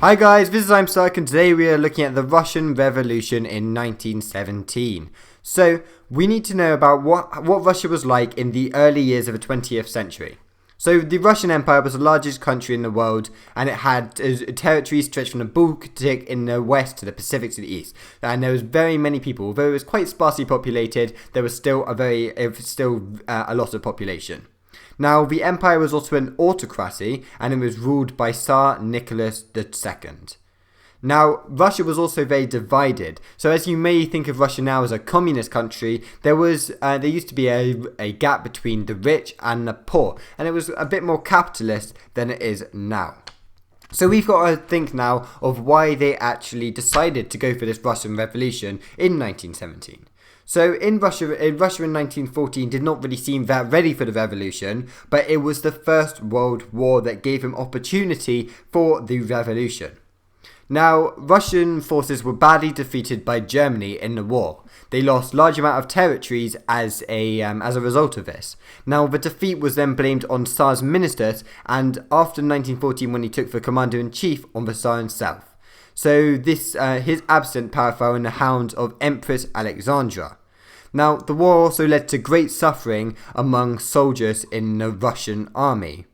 Hi guys, this is I'm Stark and today we are looking at the Russian Revolution in 1917. So, we need to know about what Russia was like in the early years of the 20th century. So, the Russian Empire was the largest country in the world and it had territories stretched from the Baltic in the west to the Pacific to the east. And there was very many people. Although it was quite sparsely populated, there was still a lot of population. Now, the empire was also an autocracy, and it was ruled by Tsar Nicholas II. Now, Russia was also very divided. So, as you may think of Russia now as a communist country, there used to be a gap between the rich and the poor, and it was a bit more capitalist than it is now. So we've got to think now of why they actually decided to go for this Russian Revolution in 1917. So in Russia in 1914 did not really seem that ready for the revolution, but it was the First World War that gave him opportunity for the revolution. Now, Russian forces were badly defeated by Germany in the war. They lost large amount of territories as a result of this. Now, the defeat was then blamed on Tsar's ministers, and after 1914 when he took the commander-in-chief on the Tsar himself. So his absent power fell in the hands of Empress Alexandra. Now, the war also led to great suffering among soldiers in the Russian army.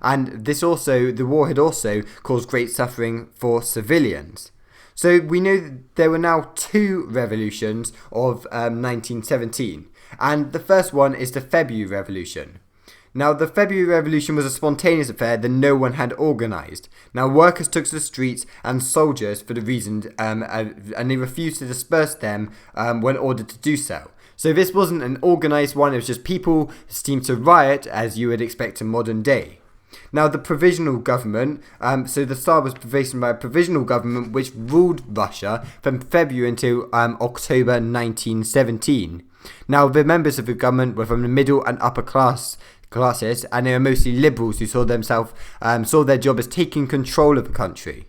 And the war had also caused great suffering for civilians. So we know that there were now two revolutions of 1917. And the first one is the February Revolution. Now, the February Revolution was a spontaneous affair that no one had organised. Now, workers took to the streets and soldiers for the reason, and they refused to disperse them when ordered to do so. So this wasn't an organised one, it was just people seemed to riot as you would expect in modern day. Now, the provisional government, so the Tsar was replaced by a provisional government which ruled Russia from February until October 1917. Now, the members of the government were from the middle and upper classes, and they were mostly liberals who saw their job as taking control of the country.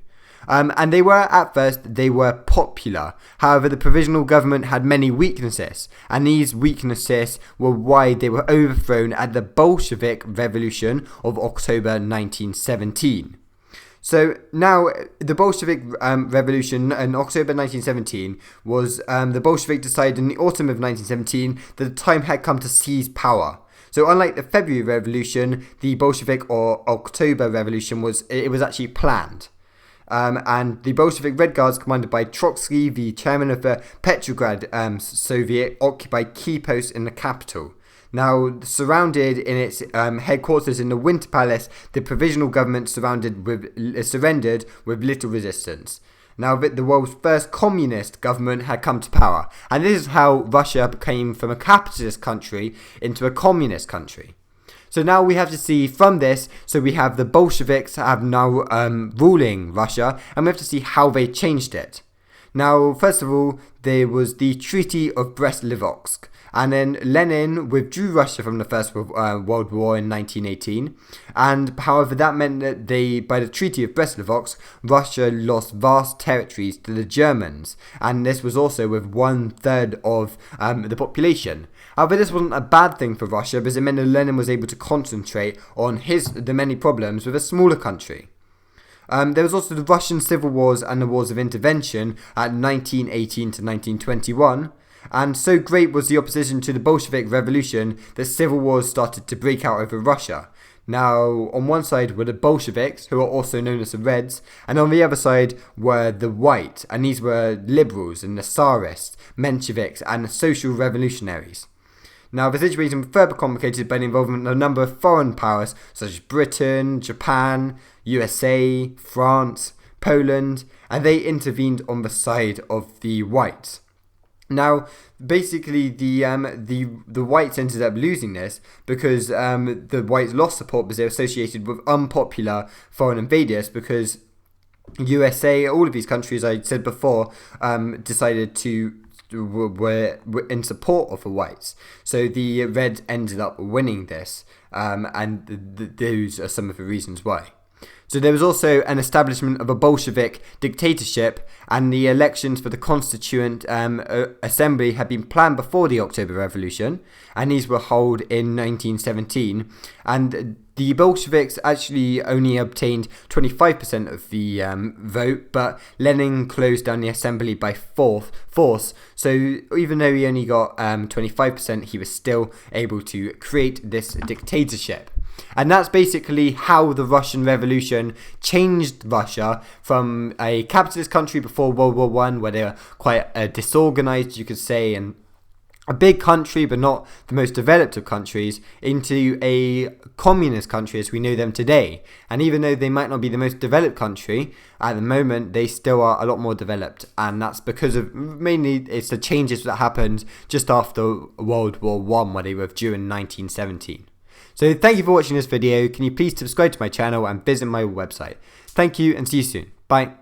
And they were popular. However, the provisional government had many weaknesses, and these weaknesses were why they were overthrown at the Bolshevik Revolution of October 1917. So now, the Bolshevik Revolution in October 1917 was the Bolshevik decided in the autumn of 1917 that the time had come to seize power. So unlike the February Revolution, the Bolshevik or October Revolution was actually planned. And the Bolshevik Red Guards, commanded by Trotsky, the chairman of the Petrograd Soviet, occupied key posts in the capital. Now, surrounded in its headquarters in the Winter Palace, the provisional government surrendered with little resistance. Now, the world's first communist government had come to power, and this is how Russia became from a capitalist country into a communist country. So now we have to see from this, so we have the Bolsheviks have now ruling Russia, and we have to see how they changed it. Now, first of all, there was the Treaty of Brest-Litovsk, and then Lenin withdrew Russia from the First World War in 1918, and however that meant that by the Treaty of Brest-Litovsk, Russia lost vast territories to the Germans, and this was also with 1/3 of the population. However, this wasn't a bad thing for Russia because it meant that Lenin was able to concentrate on the many problems with a smaller country. There was also the Russian civil wars and the wars of intervention at 1918 to 1921. And so great was the opposition to the Bolshevik Revolution that civil wars started to break out over Russia. Now, on one side were the Bolsheviks, who are also known as the Reds, and on the other side were the White, and these were liberals and the Tsarists, Mensheviks, and the social revolutionaries. Now, the situation was further complicated by the involvement of a number of foreign powers, such as Britain, Japan, USA, France, Poland, and they intervened on the side of the Whites. Now, basically, the Whites ended up losing this because the Whites lost support because they were associated with unpopular foreign invaders because USA, all of these countries I said before, decided were in support of the Whites. So the Reds ended up winning this, and those are some of the reasons why. So there was also an establishment of a Bolshevik dictatorship, and the elections for the Constituent Assembly had been planned before the October Revolution, and these were held in 1917. And the Bolsheviks actually only obtained 25% of the vote, but Lenin closed down the assembly by force. So even though he only got 25%, he was still able to create this dictatorship. And that's basically how the Russian Revolution changed Russia from a capitalist country before World War I, where they were quite disorganized, you could say, and a big country but not the most developed of countries, into a communist country as we know them today. And even though they might not be the most developed country at the moment, they still are a lot more developed, and that's because of mainly it's the changes that happened just after World War I, where they withdrew in 1917. So thank you for watching this video. Can you please subscribe to my channel and visit my website? Thank you and see you soon. Bye.